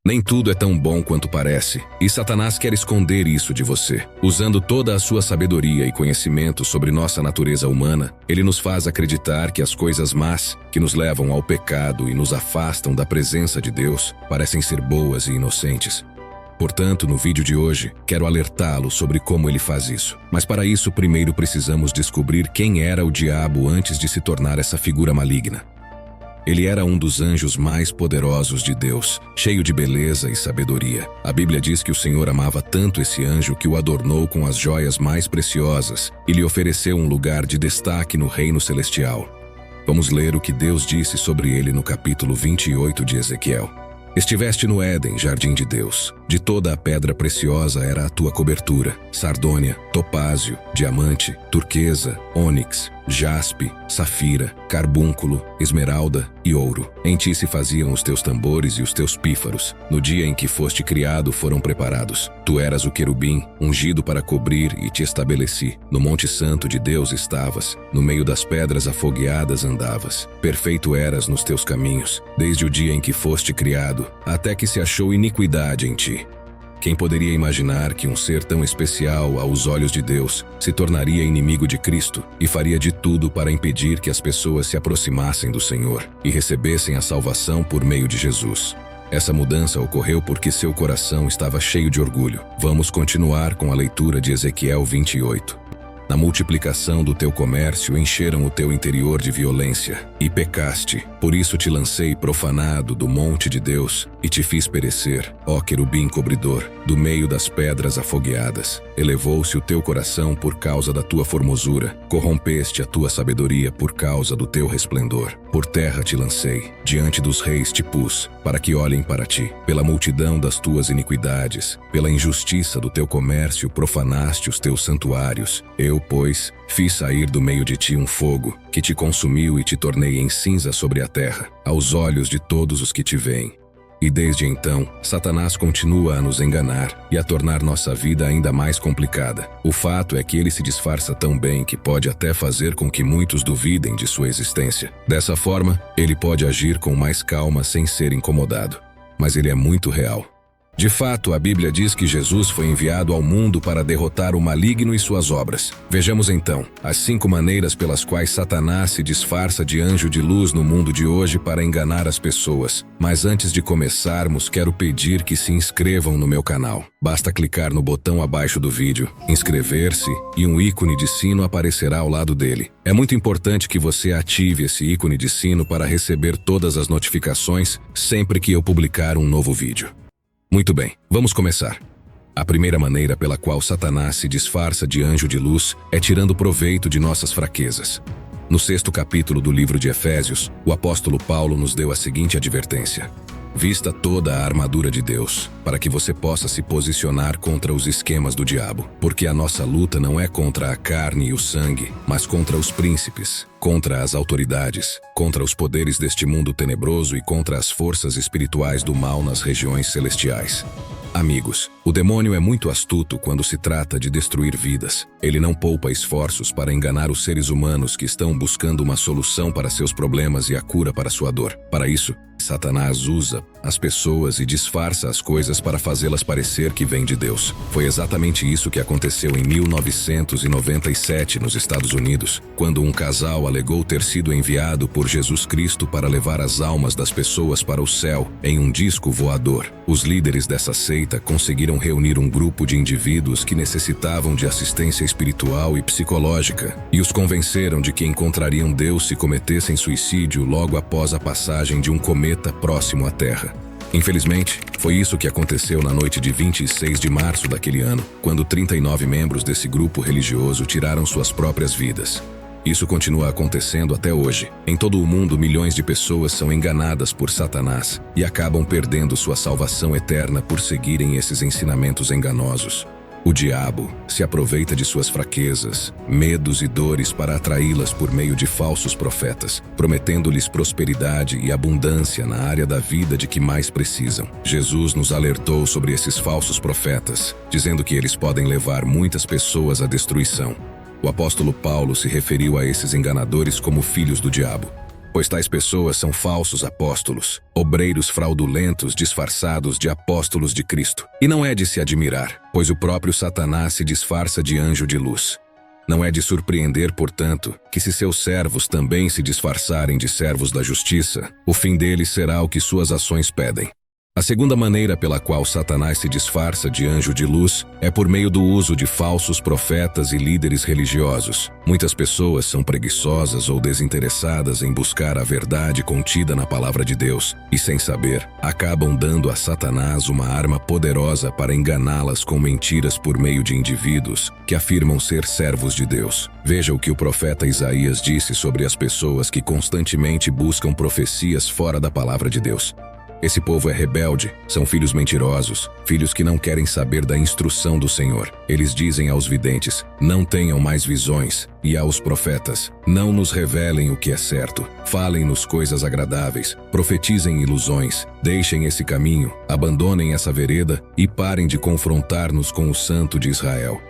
Nem tudo é tão bom quanto parece, e Satanás quer esconder isso de você. Usando toda a sua sabedoria e conhecimento sobre nossa natureza humana, ele nos faz acreditar que as coisas más, que nos levam ao pecado e nos afastam da presença de Deus, parecem ser boas e inocentes. Portanto, no vídeo de hoje, quero alertá-lo sobre como ele faz isso. Mas para isso, primeiro precisamos descobrir quem era o diabo antes de se tornar essa figura maligna. Ele era um dos anjos mais poderosos de Deus, cheio de beleza e sabedoria. A Bíblia diz que o Senhor amava tanto esse anjo que o adornou com as joias mais preciosas e lhe ofereceu um lugar de destaque no reino celestial. Vamos ler o que Deus disse sobre ele no capítulo 28 de Ezequiel. Estiveste no Éden, jardim de Deus. De toda a pedra preciosa era a tua cobertura: sardônia, topázio, diamante, turquesa, ônix, jaspe, safira, carbúnculo, esmeralda e ouro. Em ti se faziam os teus tambores e os teus pífaros. No dia em que foste criado foram preparados. Tu eras o querubim, ungido para cobrir, e te estabeleci. No monte santo de Deus estavas, no meio das pedras afogueadas andavas. Perfeito eras nos teus caminhos, desde o dia em que foste criado, até que se achou iniquidade em ti. Quem poderia imaginar que um ser tão especial aos olhos de Deus se tornaria inimigo de Cristo e faria de tudo para impedir que as pessoas se aproximassem do Senhor e recebessem a salvação por meio de Jesus? Essa mudança ocorreu porque seu coração estava cheio de orgulho. Vamos continuar com a leitura de Ezequiel 28. Na multiplicação do teu comércio encheram o teu interior de violência, e pecaste. Por isso te lancei profanado do monte de Deus, e te fiz perecer, ó querubim cobridor, do meio das pedras afogueadas. Elevou-se o teu coração por causa da tua formosura, corrompeste a tua sabedoria por causa do teu resplendor. Por terra te lancei, diante dos reis te pus, para que olhem para ti. Pela multidão das tuas iniquidades, pela injustiça do teu comércio profanaste os teus santuários. Eu, pois, fiz sair do meio de ti um fogo, que te consumiu e te tornei em cinza sobre a terra, aos olhos de todos os que te veem. E desde então, Satanás continua a nos enganar e a tornar nossa vida ainda mais complicada. O fato é que ele se disfarça tão bem que pode até fazer com que muitos duvidem de sua existência. Dessa forma, ele pode agir com mais calma sem ser incomodado. Mas ele é muito real. De fato, a Bíblia diz que Jesus foi enviado ao mundo para derrotar o maligno e suas obras. Vejamos então as 5 maneiras pelas quais Satanás se disfarça de anjo de luz no mundo de hoje para enganar as pessoas. Mas antes de começarmos, quero pedir que se inscrevam no meu canal. Basta clicar no botão abaixo do vídeo, inscrever-se, e um ícone de sino aparecerá ao lado dele. É muito importante que você ative esse ícone de sino para receber todas as notificações sempre que eu publicar um novo vídeo. Muito bem, vamos começar. A primeira maneira pela qual Satanás se disfarça de anjo de luz é tirando proveito de nossas fraquezas. No 6º capítulo do livro de Efésios, o apóstolo Paulo nos deu a seguinte advertência: vista toda a armadura de Deus, para que você possa se posicionar contra os esquemas do diabo. Porque a nossa luta não é contra a carne e o sangue, mas contra os príncipes, contra as autoridades, contra os poderes deste mundo tenebroso e contra as forças espirituais do mal nas regiões celestiais. Amigos, o demônio é muito astuto quando se trata de destruir vidas. Ele não poupa esforços para enganar os seres humanos que estão buscando uma solução para seus problemas e a cura para sua dor. Para isso, Satanás usa as pessoas e disfarça as coisas para fazê-las parecer que vêm de Deus. Foi exatamente isso que aconteceu em 1997 nos Estados Unidos, quando um casal alegou ter sido enviado por Jesus Cristo para levar as almas das pessoas para o céu em um disco voador. Os líderes dessa seita conseguiram reunir um grupo de indivíduos que necessitavam de assistência espiritual e psicológica, e os convenceram de que encontrariam Deus se cometessem suicídio logo após a passagem de um cometa próximo à Terra. Infelizmente, foi isso que aconteceu na noite de 26 de março daquele ano, quando 39 membros desse grupo religioso tiraram suas próprias vidas. Isso continua acontecendo até hoje. Em todo o mundo, milhões de pessoas são enganadas por Satanás e acabam perdendo sua salvação eterna por seguirem esses ensinamentos enganosos. O diabo se aproveita de suas fraquezas, medos e dores para atraí-las por meio de falsos profetas, prometendo-lhes prosperidade e abundância na área da vida de que mais precisam. Jesus nos alertou sobre esses falsos profetas, dizendo que eles podem levar muitas pessoas à destruição. O apóstolo Paulo se referiu a esses enganadores como filhos do diabo. pois tais pessoas são falsos apóstolos, obreiros fraudulentos disfarçados de apóstolos de Cristo. E não é de se admirar, pois o próprio Satanás se disfarça de anjo de luz. Não é de surpreender, portanto, que se seus servos também se disfarçarem de servos da justiça, o fim deles será o que suas ações pedem. A segunda maneira pela qual Satanás se disfarça de anjo de luz é por meio do uso de falsos profetas e líderes religiosos. Muitas pessoas são preguiçosas ou desinteressadas em buscar a verdade contida na palavra de Deus e, sem saber, acabam dando a Satanás uma arma poderosa para enganá-las com mentiras por meio de indivíduos que afirmam ser servos de Deus. Veja o que o profeta Isaías disse sobre as pessoas que constantemente buscam profecias fora da palavra de Deus. Esse povo é rebelde, são filhos mentirosos, filhos que não querem saber da instrução do Senhor. Eles dizem aos videntes, não tenham mais visões, e aos profetas, não nos revelem o que é certo. Falem-nos coisas agradáveis, profetizem ilusões, deixem esse caminho, abandonem essa vereda e parem de confrontar-nos com o Santo de Israel.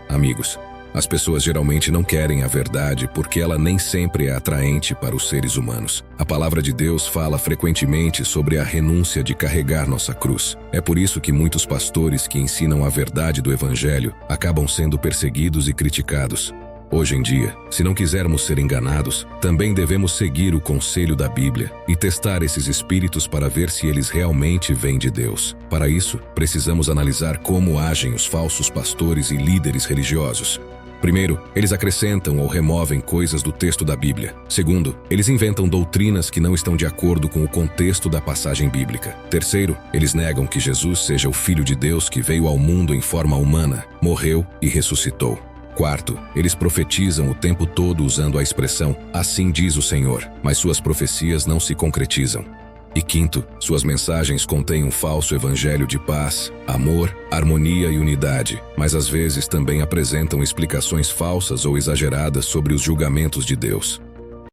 Amigos, as pessoas geralmente não querem a verdade porque ela nem sempre é atraente para os seres humanos. A palavra de Deus fala frequentemente sobre a renúncia de carregar nossa cruz. É por isso que muitos pastores que ensinam a verdade do Evangelho acabam sendo perseguidos e criticados. Hoje em dia, se não quisermos ser enganados, também devemos seguir o conselho da Bíblia e testar esses espíritos para ver se eles realmente vêm de Deus. Para isso, precisamos analisar como agem os falsos pastores e líderes religiosos. Primeiro, eles acrescentam ou removem coisas do texto da Bíblia. Segundo, eles inventam doutrinas que não estão de acordo com o contexto da passagem bíblica. Terceiro, eles negam que Jesus seja o Filho de Deus que veio ao mundo em forma humana, morreu e ressuscitou. Quarto, eles profetizam o tempo todo usando a expressão "assim diz o Senhor", mas suas profecias não se concretizam. E quinto, suas mensagens contêm um falso evangelho de paz, amor, harmonia e unidade, mas às vezes também apresentam explicações falsas ou exageradas sobre os julgamentos de Deus.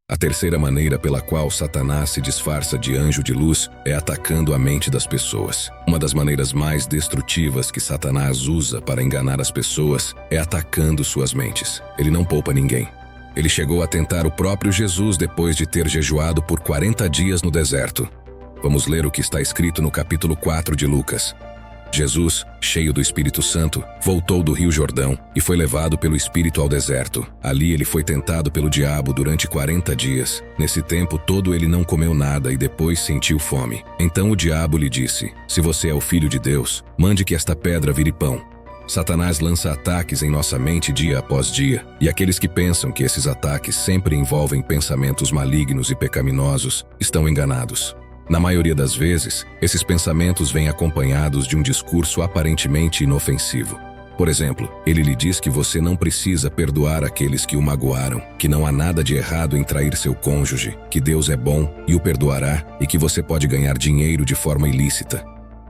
A terceira maneira pela qual Satanás se disfarça de anjo de luz é atacando a mente das pessoas. Uma das maneiras mais destrutivas que Satanás usa para enganar as pessoas é atacando suas mentes. Ele não poupa ninguém. Ele chegou a tentar o próprio Jesus depois de ter jejuado por 40 dias no deserto. Vamos ler o que está escrito no capítulo 4 de Lucas. Jesus, cheio do Espírito Santo, voltou do Rio Jordão e foi levado pelo Espírito ao deserto. Ali ele foi tentado pelo diabo durante 40 dias. Nesse tempo todo ele não comeu nada e depois sentiu fome. Então o diabo lhe disse, se você é o Filho de Deus, mande que esta pedra vire pão. Satanás lança ataques em nossa mente dia após dia, e aqueles que pensam que esses ataques sempre envolvem pensamentos malignos e pecaminosos estão enganados. Na maioria das vezes, esses pensamentos vêm acompanhados de um discurso aparentemente inofensivo. Por exemplo, ele lhe diz que você não precisa perdoar aqueles que o magoaram, que não há nada de errado em trair seu cônjuge, que Deus é bom e o perdoará e que você pode ganhar dinheiro de forma ilícita.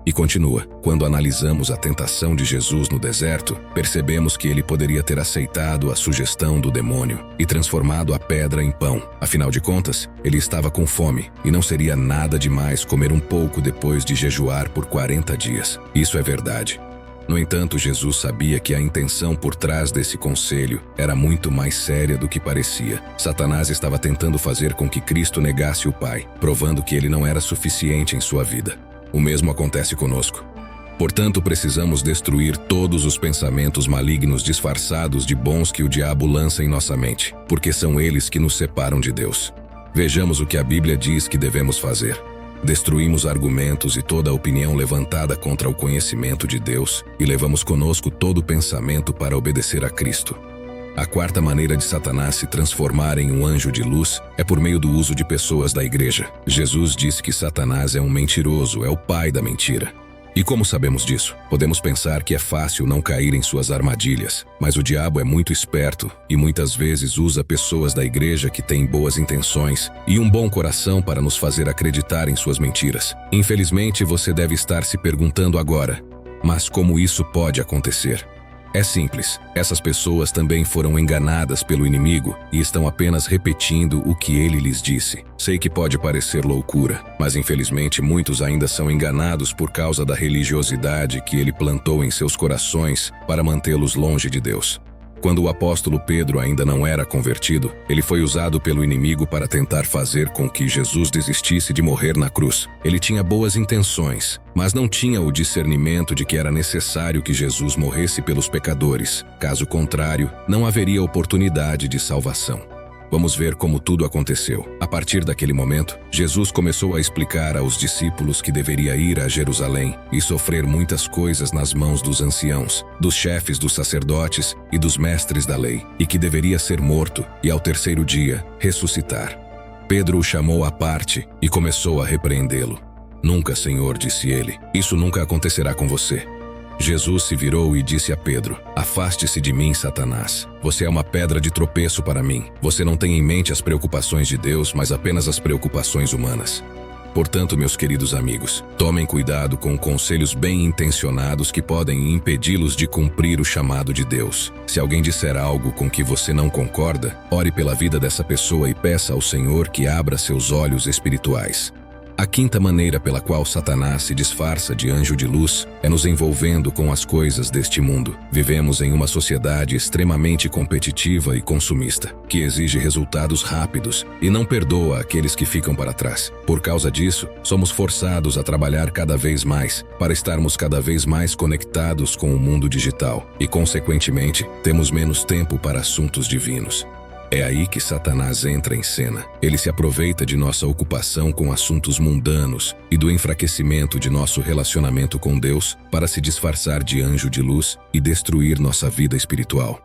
E continua, quando analisamos a tentação de Jesus no deserto, percebemos que ele poderia ter aceitado a sugestão do demônio e transformado a pedra em pão. Afinal de contas, ele estava com fome e não seria nada demais comer um pouco depois de jejuar por 40 dias. Isso é verdade. No entanto, Jesus sabia que a intenção por trás desse conselho era muito mais séria do que parecia. Satanás estava tentando fazer com que Cristo negasse o Pai, provando que ele não era suficiente em sua vida. O mesmo acontece conosco. Portanto, precisamos destruir todos os pensamentos malignos disfarçados de bons que o diabo lança em nossa mente, porque são eles que nos separam de Deus. Vejamos o que a Bíblia diz que devemos fazer. Destruímos argumentos e toda a opinião levantada contra o conhecimento de Deus e levamos conosco todo o pensamento para obedecer a Cristo. A quarta maneira de Satanás se transformar em um anjo de luz é por meio do uso de pessoas da igreja. Jesus disse que Satanás é um mentiroso, é o pai da mentira. E como sabemos disso? Podemos pensar que é fácil não cair em suas armadilhas, mas o diabo é muito esperto e muitas vezes usa pessoas da igreja que têm boas intenções e um bom coração para nos fazer acreditar em suas mentiras. Infelizmente, você deve estar se perguntando agora, mas como isso pode acontecer? É simples, essas pessoas também foram enganadas pelo inimigo e estão apenas repetindo o que ele lhes disse. Sei que pode parecer loucura, mas infelizmente muitos ainda são enganados por causa da religiosidade que ele plantou em seus corações para mantê-los longe de Deus. Quando o apóstolo Pedro ainda não era convertido, ele foi usado pelo inimigo para tentar fazer com que Jesus desistisse de morrer na cruz. Ele tinha boas intenções, mas não tinha o discernimento de que era necessário que Jesus morresse pelos pecadores. Caso contrário, não haveria oportunidade de salvação. Vamos ver como tudo aconteceu. A partir daquele momento, Jesus começou a explicar aos discípulos que deveria ir a Jerusalém e sofrer muitas coisas nas mãos dos anciãos, dos chefes dos sacerdotes e dos mestres da lei, e que deveria ser morto e ao terceiro dia ressuscitar. Pedro o chamou à parte e começou a repreendê-lo. "Nunca, Senhor", disse ele, "isso nunca acontecerá com você." Jesus se virou e disse a Pedro: "Afaste-se de mim, Satanás. Você é uma pedra de tropeço para mim. Você não tem em mente as preocupações de Deus, mas apenas as preocupações humanas." Portanto, meus queridos amigos, tomem cuidado com conselhos bem intencionados que podem impedi-los de cumprir o chamado de Deus. Se alguém disser algo com que você não concorda, ore pela vida dessa pessoa e peça ao Senhor que abra seus olhos espirituais. A quinta maneira pela qual Satanás se disfarça de anjo de luz é nos envolvendo com as coisas deste mundo. Vivemos em uma sociedade extremamente competitiva e consumista, que exige resultados rápidos e não perdoa aqueles que ficam para trás. Por causa disso, somos forçados a trabalhar cada vez mais para estarmos cada vez mais conectados com o mundo digital e, consequentemente, temos menos tempo para assuntos divinos. É aí que Satanás entra em cena. Ele se aproveita de nossa ocupação com assuntos mundanos e do enfraquecimento de nosso relacionamento com Deus para se disfarçar de anjo de luz e destruir nossa vida espiritual.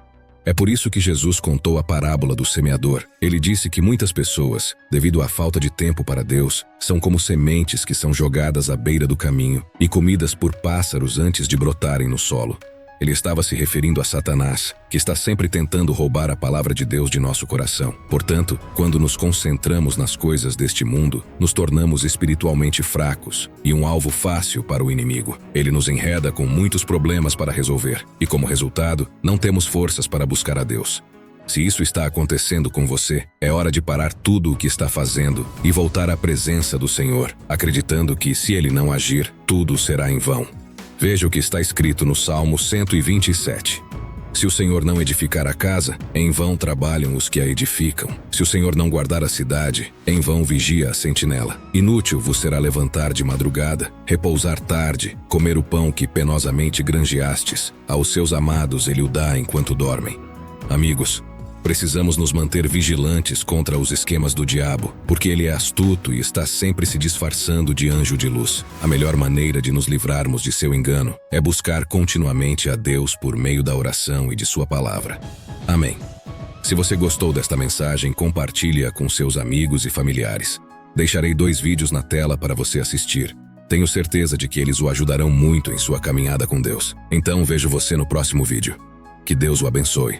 É por isso que Jesus contou a parábola do semeador. Ele disse que muitas pessoas, devido à falta de tempo para Deus, são como sementes que são jogadas à beira do caminho e comidas por pássaros antes de brotarem no solo. Ele estava se referindo a Satanás, que está sempre tentando roubar a palavra de Deus de nosso coração. Portanto, quando nos concentramos nas coisas deste mundo, nos tornamos espiritualmente fracos e um alvo fácil para o inimigo. Ele nos enreda com muitos problemas para resolver e, como resultado, não temos forças para buscar a Deus. Se isso está acontecendo com você, é hora de parar tudo o que está fazendo e voltar à presença do Senhor, acreditando que, se Ele não agir, tudo será em vão. Veja o que está escrito no Salmo 127. Se o Senhor não edificar a casa, em vão trabalham os que a edificam. Se o Senhor não guardar a cidade, em vão vigia a sentinela. Inútil vos será levantar de madrugada, repousar tarde, comer o pão que penosamente granjeastes. Aos seus amados ele o dá enquanto dormem. Amigos, precisamos nos manter vigilantes contra os esquemas do diabo, porque ele é astuto e está sempre se disfarçando de anjo de luz. A melhor maneira de nos livrarmos de seu engano é buscar continuamente a Deus por meio da oração e de sua palavra. Amém. Se você gostou desta mensagem, compartilhe-a com seus amigos e familiares. Deixarei 2 vídeos na tela para você assistir. Tenho certeza de que eles o ajudarão muito em sua caminhada com Deus. Então vejo você no próximo vídeo. Que Deus o abençoe.